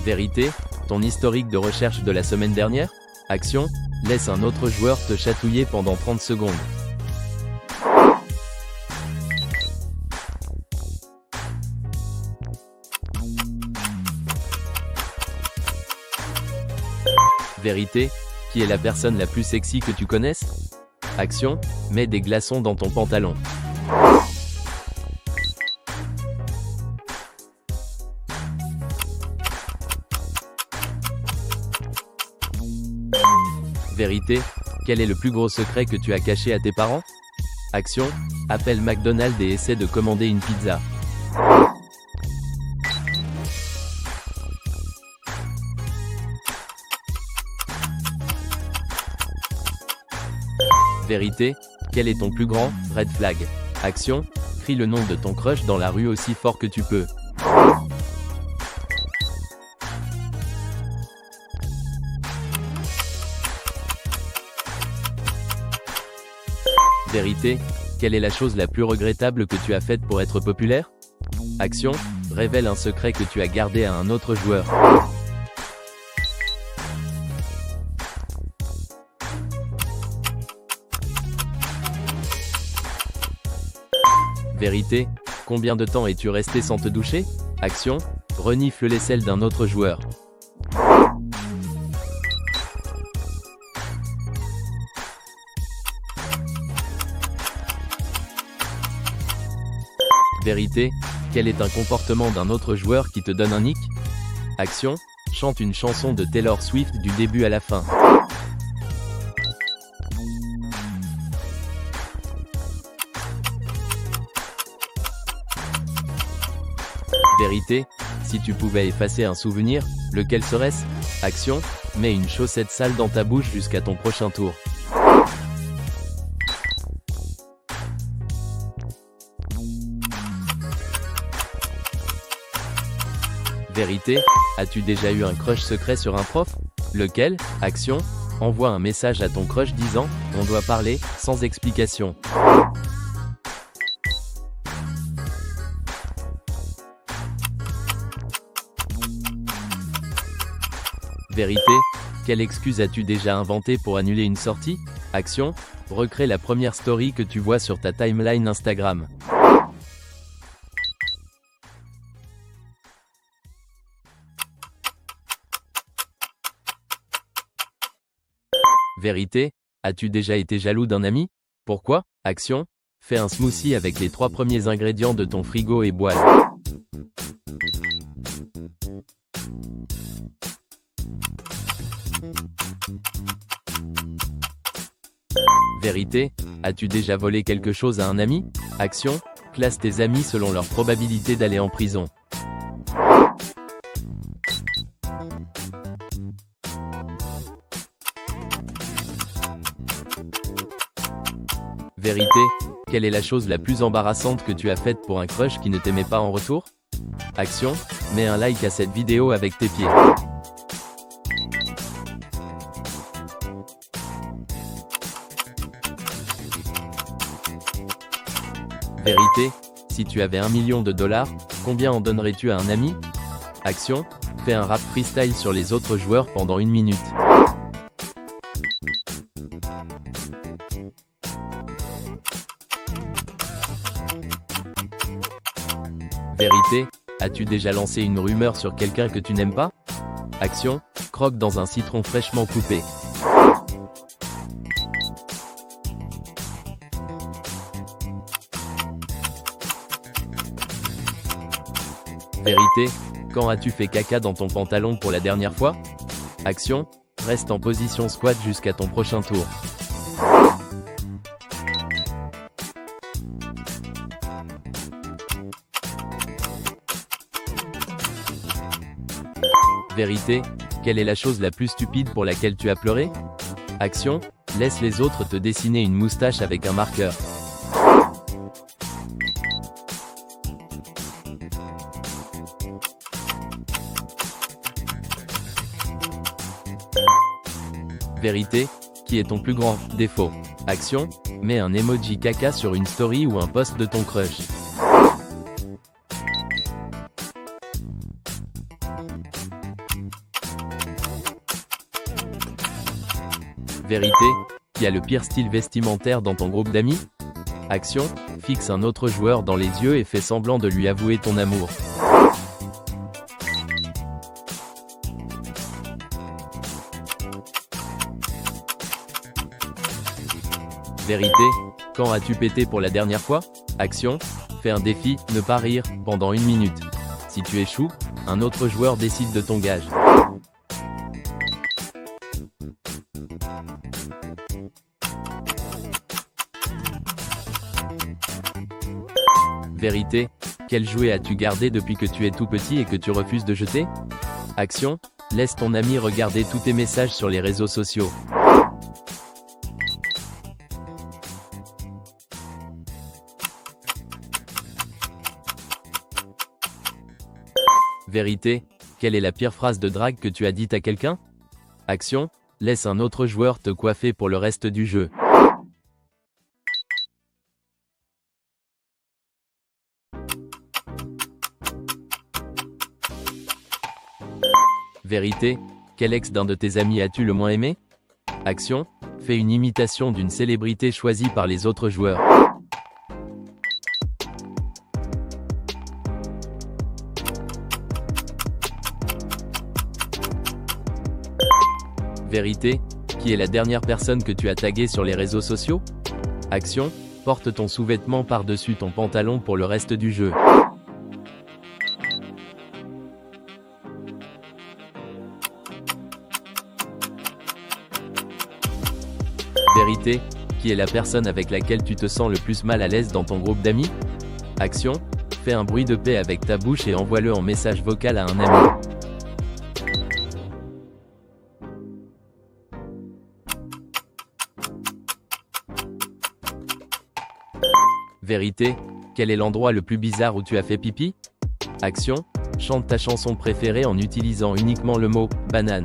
Vérité, ton historique de recherche de la semaine dernière? Action, laisse un autre joueur te chatouiller pendant 30 secondes. Vérité, qui est la personne la plus sexy que tu connaisses? Action, mets des glaçons dans ton pantalon. Vérité, quel est le plus gros secret que tu as caché à tes parents? Action, appelle McDonald's et essaie de commander une pizza. Vérité, quel est ton plus grand red flag? Action, crie le nom de ton crush dans la rue aussi fort que tu peux. Vérité, quelle est la chose la plus regrettable que tu as faite pour être populaire? Action, révèle un secret que tu as gardé à un autre joueur. Vérité, combien de temps es-tu resté sans te doucher? Action, renifle l'aisselle d'un autre joueur. Vérité, quel est un comportement d'un autre joueur qui te donne un nick? Action, chante une chanson de Taylor Swift du début à la fin. Vérité, si tu pouvais effacer un souvenir, lequel serait-ce? Action, mets une chaussette sale dans ta bouche jusqu'à ton prochain tour. Vérité, as-tu déjà eu un crush secret sur un prof? Lequel? Action, envoie un message à ton crush disant « On doit parler » sans explication. Vérité, quelle excuse as-tu déjà inventée pour annuler une sortie? Action, recrée la première story que tu vois sur ta timeline Instagram. Vérité, as-tu déjà été jaloux d'un ami? Pourquoi? Action, fais un smoothie avec les 3 premiers ingrédients de ton frigo et bois. Vérité, as-tu déjà volé quelque chose à un ami? Action, classe tes amis selon leur probabilité d'aller en prison. Vérité, quelle est la chose la plus embarrassante que tu as faite pour un crush qui ne t'aimait pas en retour? Action, mets un like à cette vidéo avec tes pieds. Vérité, si tu avais $1 million, combien en donnerais-tu à un ami? Action, fais un rap freestyle sur les autres joueurs pendant 1 minute. Vérité, as-tu déjà lancé une rumeur sur quelqu'un que tu n'aimes pas? Action, croque dans un citron fraîchement coupé. Vérité, quand as-tu fait caca dans ton pantalon pour la dernière fois? Action, reste en position squat jusqu'à ton prochain tour. Vérité, quelle est la chose la plus stupide pour laquelle tu as pleuré? Action, laisse les autres te dessiner une moustache avec un marqueur. Vérité, qui est ton plus grand défaut? Action, mets un emoji caca sur une story ou un post de ton crush. Vérité, qui a le pire style vestimentaire dans ton groupe d'amis? Action, fixe un autre joueur dans les yeux et fais semblant de lui avouer ton amour. Vérité, quand as-tu pété pour la dernière fois? Action, fais un défi, ne pas rire, pendant 1 minute. Si tu échoues, un autre joueur décide de ton gage. Vérité, quel jouet as-tu gardé depuis que tu es tout petit et que tu refuses de jeter? Action, laisse ton ami regarder tous tes messages sur les réseaux sociaux. Vérité, quelle est la pire phrase de drague que tu as dite à quelqu'un? Action, laisse un autre joueur te coiffer pour le reste du jeu. Vérité, quel ex d'un de tes amis as-tu le moins aimé? Action, fais une imitation d'une célébrité choisie par les autres joueurs. Vérité, qui est la dernière personne que tu as taguée sur les réseaux sociaux? Action, porte ton sous-vêtement par-dessus ton pantalon pour le reste du jeu. Vérité, qui est la personne avec laquelle tu te sens le plus mal à l'aise dans ton groupe d'amis? Action, fais un bruit de paix avec ta bouche et envoie-le en message vocal à un ami. Vérité, quel est l'endroit le plus bizarre où tu as fait pipi? Action, chante ta chanson préférée en utilisant uniquement le mot « banane ».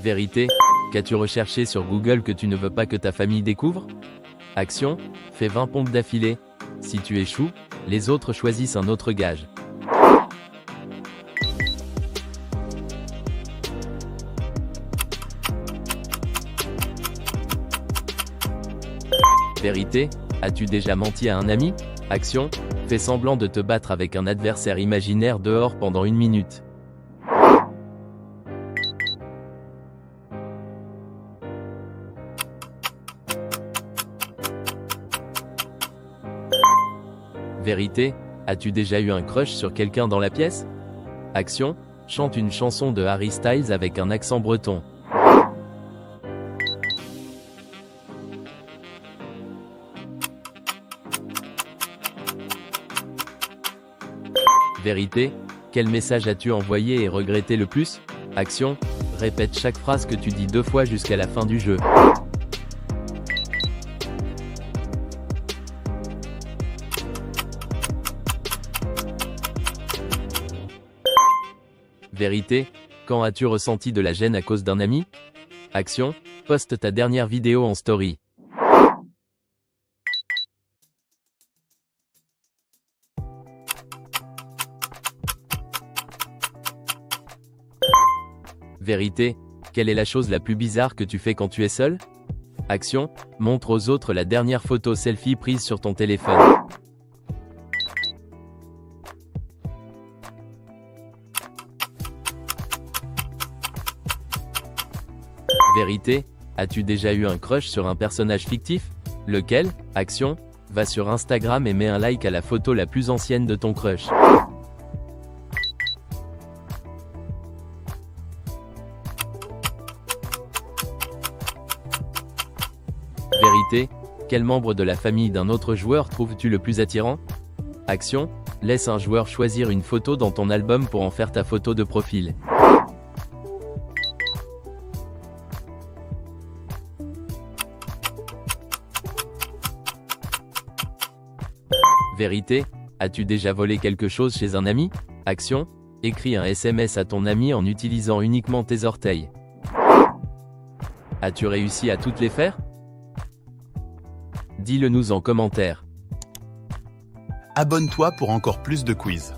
Vérité, qu'as-tu recherché sur Google que tu ne veux pas que ta famille découvre? Action, fais 20 pompes d'affilée. Si tu échoues, les autres choisissent un autre gage. Vérité, as-tu déjà menti à un ami? Action, fais semblant de te battre avec un adversaire imaginaire dehors pendant 1 minute. Vérité, as-tu déjà eu un crush sur quelqu'un dans la pièce? Action, chante une chanson de Harry Styles avec un accent breton. Vérité, quel message as-tu envoyé et regretté le plus? Action, répète chaque phrase que tu dis 2 fois jusqu'à la fin du jeu. Vérité, quand as-tu ressenti de la gêne à cause d'un ami? Action, poste ta dernière vidéo en story. Vérité, quelle est la chose la plus bizarre que tu fais quand tu es seul? Action, montre aux autres la dernière photo selfie prise sur ton téléphone. Vérité, as-tu déjà eu un crush sur un personnage fictif? Lequel? Action, va sur Instagram et mets un like à la photo la plus ancienne de ton crush. Vérité, quel membre de la famille d'un autre joueur trouves-tu le plus attirant? Action, Laisse un joueur choisir une photo dans ton album pour en faire ta photo de profil. Vérité, as-tu déjà volé quelque chose chez un ami? Action, écris un SMS à ton ami en utilisant uniquement tes orteils. As-tu réussi à toutes les faire? Dis-le nous en commentaire. Abonne-toi pour encore plus de quiz.